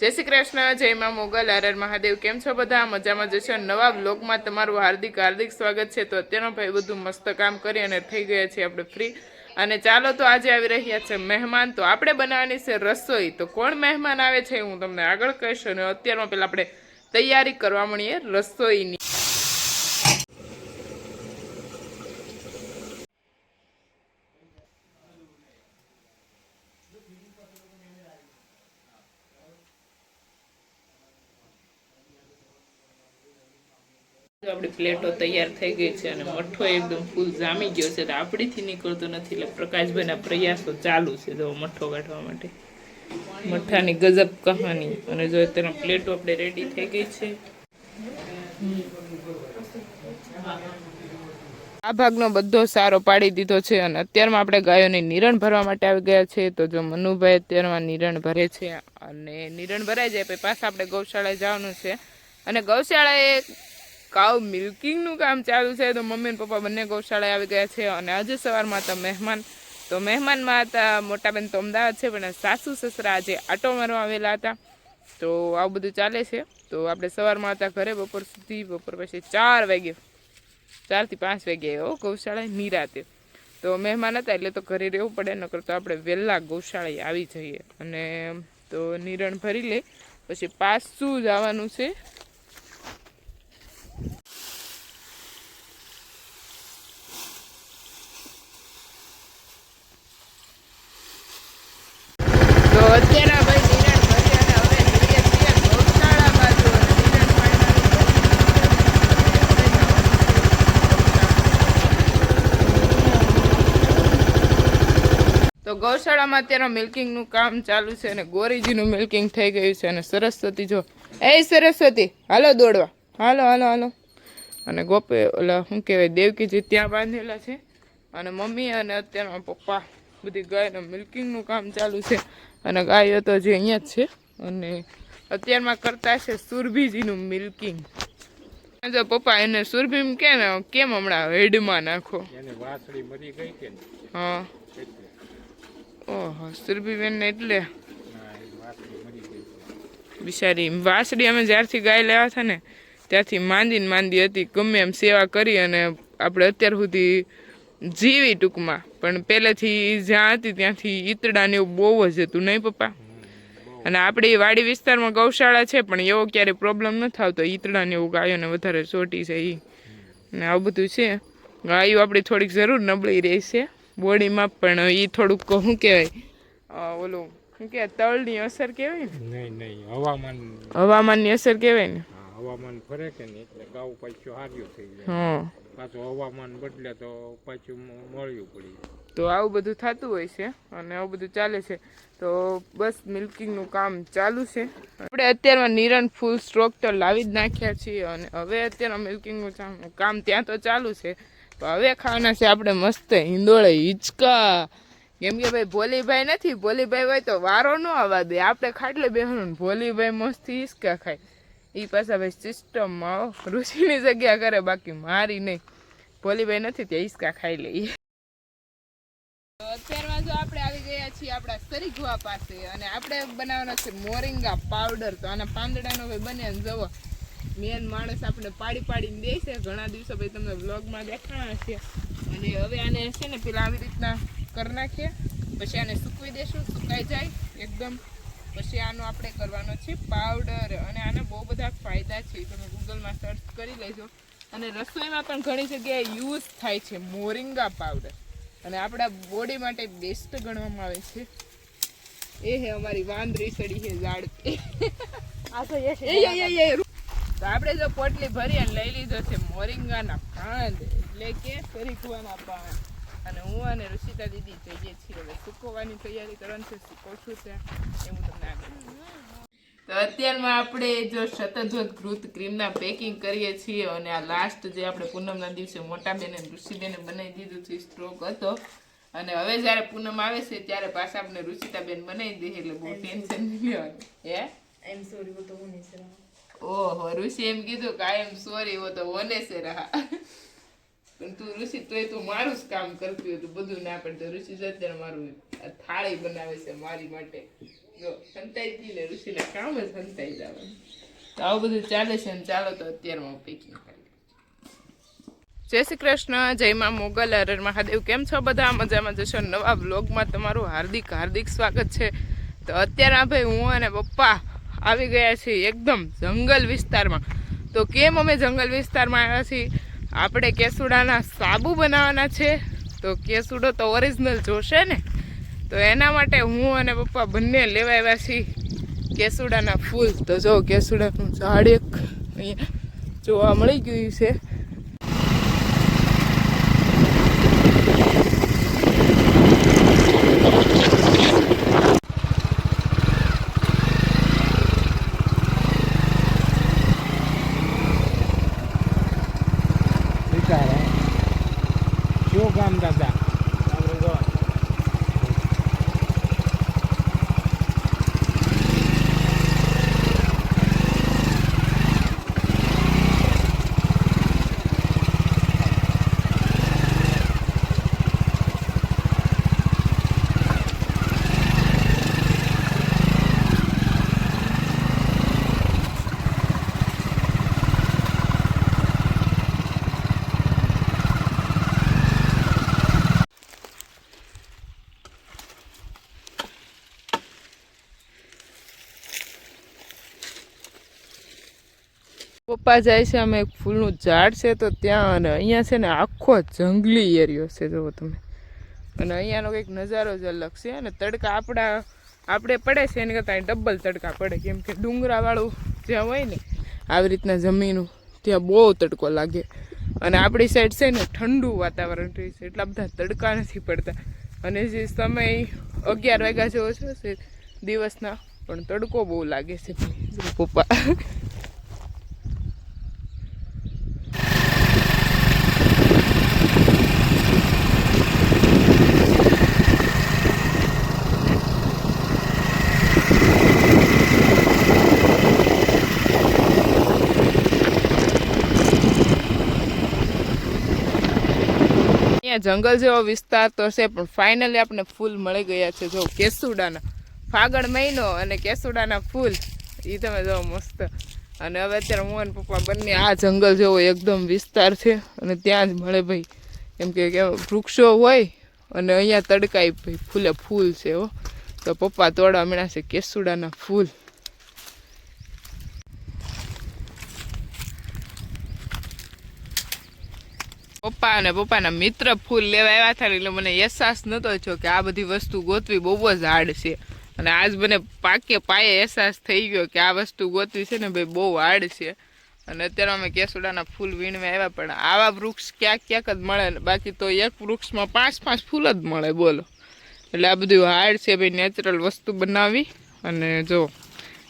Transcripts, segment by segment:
जय श्री कृष्ण जय मां मोगल हर हर महादेव केम छो बधा मजामां जशो नवा व्लॉगमां तमारुं हार्दिक हार्दिक स्वागत छे। तो अत्यारनो भाई बधुं मस्त काम करी अने थई गया छे आपणे फ्री अने चालो तो आज आवी रह्या छे मेहमान। तो आपणे बनाववानी छे रसोई। तो कोण मेहमान आवे छे हुं तमने आगळ कहीश अने अत्यारमा पहेला आपणे तैयारी करवा मळीए रसोईनी। આપણી પ્લેટો તૈયાર થઈ ગઈ છે અને મઠ્ઠો એકદમ ફૂલ જામી ગયો છે. તો આપણીથી નીકળતો નથી એટલે પ્રકાશભાઈના પ્રયાસો ચાલુ છે જો મઠ્ઠો કાઢવા માટે. મઠ્ઠાની ગજબ કહાની. અને જો તેનો પ્લેટો આપણે રેડી થઈ ગઈ છે. આ ભાગનો બધો સારો પાડી દીધો છે અને અત્યારમાં આપણે ગાયોની નિરણ ભરવા માટે આવી ગયા છે. તો જો મનુભાઈ અત્યારમાં નિરણ ભરે છે અને નિરણ ભરાઈ જાય પછી પાછા આપણે ગૌશાળાએ જવાનું છે. અને ગૌશાળાએ કાઉ મિલ્કિંગનું કામ ચાલુ છે. તો મમ્મી અને પપ્પા બંને ગૌશાળાએ આવી ગયા છે અને આજે સવારમાં હતા મહેમાન. તો મહેમાનમાં હતા મોટાબેન તો અમદાવાદ છે પણ સાસુ સસરા આજે આટો મારવા આવેલા હતા. તો આવું બધું ચાલે છે. તો આપણે સવારમાં હતા ઘરે બપોર સુધી. બપોર પછી 4 વાગે 4 થી 5 વાગે આવ્યો ગૌશાળાએ નિરાતે. તો મહેમાન હતા એટલે તો ઘરે રહેવું પડે નકર તો આપણે વહેલા ગૌશાળાએ આવી જઈએ. અને તો નિરણ ભરી લે પછી પાછું જવાનું છે. તો અત્યારે ભાઈ નિરણ ભરી અને હવે જઈએ છીએ ગૌશાળા બાજુ. તો ગૌશાળામાં અત્યારે મિલ્કિંગનું કામ ચાલુ છે અને ગોરીજીનું મિલ્કિંગ થઈ ગયું છે. અને સરસ્વતી જો એ સરસ્વતી હાલો દોડવા હાલો હાલો હાલો. અને ગોપે ઓલા શું કહેવાય દેવકીજી ત્યાં બાંધેલા છે. અને મમ્મી અને અત્યારમાં પપ્પા બધી ગાયનું મિલ્કિંગનું કામ ચાલુ છે. અને ગાયો તો જે અહીંયા જ છે. અને અત્યારમાં કરતા છે સુરભીજીનું મિલ્કિંગ. જો પપ્પા એને સુરભી કેમ હમણાં હેડમાં નાખો. હા ઓહો સુરભીબેન એટલે બિચારી વાસળી અમે જ્યારથી ગાય લેવા હતા ને ત્યાંથી માંદી હતી. ગમે એમ સેવા કરી અને આપણે અત્યાર સુધી જીવી ટૂંકમાં. પણ પહેલેથી જ્યાં હતી ત્યાંથી ઈતડાને એવું બહુ જ હતું નહીં પપ્પા. અને આપણી વાડી વિસ્તારમાં ગૌશાળા છે પણ એવો ક્યારેય પ્રોબ્લેમ ન થતો. ઈતડાને એવું ગાયોને વધારે ચોટી છે એ ને આવું બધું છે. ગાયો આપણી થોડીક જરૂર નબળી રહે છે બોડીમાં. પણ એ થોડુંક શું કહેવાય ઓલું શું કહેવાય તળની અસર કહેવાય ને. નહીં હવામાનની અસર કહેવાય ને. હવામાન ફરે કે ને એટલે ગાઉ પાછું હાર્યું થઈ જાય. હા પાછું હવામાન બદલે તો પાછું મળ્યું પડી. તો આવું બધું થતું હોય છે અને આવું બધું ચાલે છે. તો બસ મિલ્કિંગનું કામ ચાલુ છે. આપણે અત્યારમાં નિરણ ફૂલ સ્ટ્રોક તો લાવી જ નાખ્યા છીએ. અને હવે અત્યારે મિલ્કિંગનું કામ ત્યાં તો ચાલુ છે. તો હવે ખાવાના છે આપણે મસ્ત હિંદોળે હિંચકા. કેમ કે ભાઈ ભોલીભાઈ નથી. ભોલીભાઈ હોય તો વારો ન આવવા દે. આપણે ખાટલે બેસવાનું ભોલીભાઈ મસ્ત હિંચકા ખાય. એ પાછા ભાઈ સિસ્ટમમાં ઋષિની જગ્યા કરે બાકી મારી નહીં. ભોલીભાઈ નથી ત્યાં હિંચકા ખાઈ લઈએ. અત્યારમાં જો આપણે આવી ગયા છીએ આપણા સરીઘવા પાસે અને આપણે બનાવવાનો છે મોરિંગા પાવડર. તો આના પાંદડાનો ભાઈ બને જવો મેન માણસ આપણે પાડીને દે છે. ઘણા દિવસો પછી તમને વ્લોગમાં દેખાણા છે. અને હવે આને છે ને પેલા આવી રીતના કરી નાખીએ પછી આને સૂકવી દેશું. સુકાઈ જાય એકદમ પછી આનો આપણે કરવાનો છે પાવડર. અને આના બહુ બધા ફાયદા છે. તમે ગૂગલમાં સર્ચ કરી લેજો. અને રસોઈમાં પણ ઘણી જગ્યાએ યુઝ થાય છે મોરિંગા પાવડર. અને આપણા બોડી માટે બેસ્ટ ગણવામાં આવે છે. એ હે અમારી વાંદરી સડી છે ઝાડ પે. તો આપણે જો પોટલી ભરી અને લઈ લીધો છે મોરિંગાના પાન એટલે કે સરીઘવાના પાન. અને હું અને ઋષિતા દીદી જઈએ છીએ હવે સુકવવાની તૈયારી કરવાની છે. સુકવશું છે એ હું તમને આગળ. તો અત્યારમાં આપણે જો શતજોત ઘૃત ક્રીમના પેકિંગ કરીએ છીએ. અને આ લાસ્ટ જે આપણે પૂનમના દિવસે મોટાબેન અને ઋષિબેને બનાવી દીધું છે સ્ટ્રોક હતો. અને હવે જ્યારે પૂનમ આવે છે ત્યારે પાછા આપણે ઋષિતાબેન બનાવી દે એટલે બહુ ટેન્શન નહીં લેવાનું. હે આઈ એમ સોરી વો તો હોને સે રહા. ઓહો ઋષિ એમ કીધું કે આઈ એમ સોરી વો તો હોને સે રહા. પણ તું ઋષિ તોય તું મારું જ કામ કરતી હતું બધું ના પડે તો ઋષિ અત્યારે મારું આ થાળી બનાવે છે મારી માટે જો સંતાઈ ગઈ ને ઋષિને કામ જ સંતાઈ જવાનું તો આવું બધું ચાલે છે ને ચાલો તો અત્યારમાં પેકિંગ કરી જય શ્રી કૃષ્ણ જય માં મોગલ હર મહાદેવ કેમ છો બધા મજામાં જશો નવા વ્લોગમાં તમારું હાર્દિક હાર્દિક સ્વાગત છે તો અત્યારે ભાઈ હું અને પપ્પા આવી ગયા છીએ એકદમ જંગલ વિસ્તારમાં તો કેમ અમે જંગલ વિસ્તારમાં આવ્યા છીએ આપણે કેસુડાના સાબુ બનાવવાના છે તો કેસુડો તો ઓરિજિનલ જોશે ને તો એના માટે હું અને પપ્પા બંને લેવા આવ્યા છીએ કેસુડાના ફૂલ તો જો કેસુડાનું ઝાડ એક અહીંયા જોવા મળી ગયું છે શું કામ દાદા પપ્પા જાય છે અમે એક ફૂલનું ઝાડ છે તો ત્યાં અને અહીંયા છે ને આખો જંગલી એરિયો છે જુઓ તમે અને અહીંયાનો કંઈક નજારો જ અલગ છે અને તડકા આપણે પડે છે એની કરતાં ડબલ તડકા પડે કેમ કે ડુંગરાવાળું જ્યાં હોય ને આવી રીતના જમીનું ત્યાં બહુ તડકો લાગે અને આપણી સાઈડ છે ને ઠંડુ વાતાવરણ રહે છે એટલા બધા તડકા નથી પડતા અને જે સમય 11 વાગ્યા જેવો છે દિવસના પણ તડકો બહુ લાગે છે પપ્પા જંગલ જેવો વિસ્તાર તો છે પણ ફાઇનલી આપણે ફૂલ મળી ગયા છે જો કેસુડાના ફાગણ મહિનો અને કેસુડાના ફૂલ એ તમે જો મસ્ત અને હવે અત્યારે હું અને પપ્પા બંને આ જંગલ જેવો એકદમ વિસ્તાર છે અને ત્યાં જ મળે ભાઈ કેમ કે વૃક્ષો હોય અને અહીંયા તડકાય ભાઈ ફૂલે ફૂલ છે હો તો પપ્પા તોડવા મળ્યા છે કેસુડાના ફૂલ પપ્પા અને પપ્પાના મિત્ર ફૂલ લેવા આવ્યા હતા એટલે મને અહેસાસ નહોતો થયો કે આ બધી વસ્તુ ગોતવી બહુ જ હાર્ડ છે અને આજ મને પાયે અહેસાસ થઈ ગયો કે આ વસ્તુ ગોતવી છે ને ભાઈ બહુ હાર્ડ છે અને અત્યારે અમે કેસુડાના ફૂલ વીણવા આવ્યા પણ આવા વૃક્ષ ક્યાંક ક્યાંક જ મળે ને બાકી તો એક વૃક્ષમાં 5 ફૂલ જ મળે બોલો એટલે આ બધું હાર્ડ છે ભાઈ નેચરલ વસ્તુ બનાવવી અને જો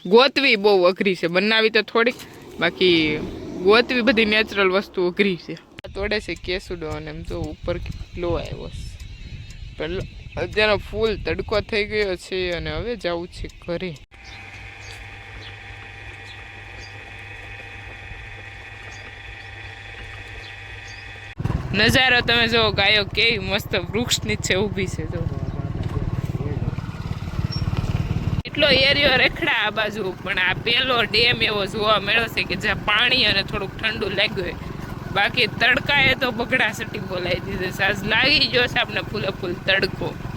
ગોતવી બહુ અઘરી છે બનાવી તો થોડીક બાકી ગોતવી બધી નેચરલ વસ્તુ અઘરી છે તોડે છે કેસુડો અને એમ જો ઉપર કેટલો આવ્યો છે પણ અત્યારે ફૂલ તડકો થઈ ગયો છે અને હવે જવું છે ઘરે નજારો તમે જો ગાયો કેવી મસ્ત વૃક્ષ નીચે ઊભી છે જો એટલો એરિયો રેખડા આ બાજુ પણ આ પેલો ડેમ એવો જોવા મળ્યો છે કે જ્યાં પાણી અને થોડુંક ઠંડુ લાગ્યું હોય બાકી તડકા એ તો બગડા સટી બોલાવી દીધે સાજ લાગી ગયો છે આપણે ફૂલે ફૂલ તડકો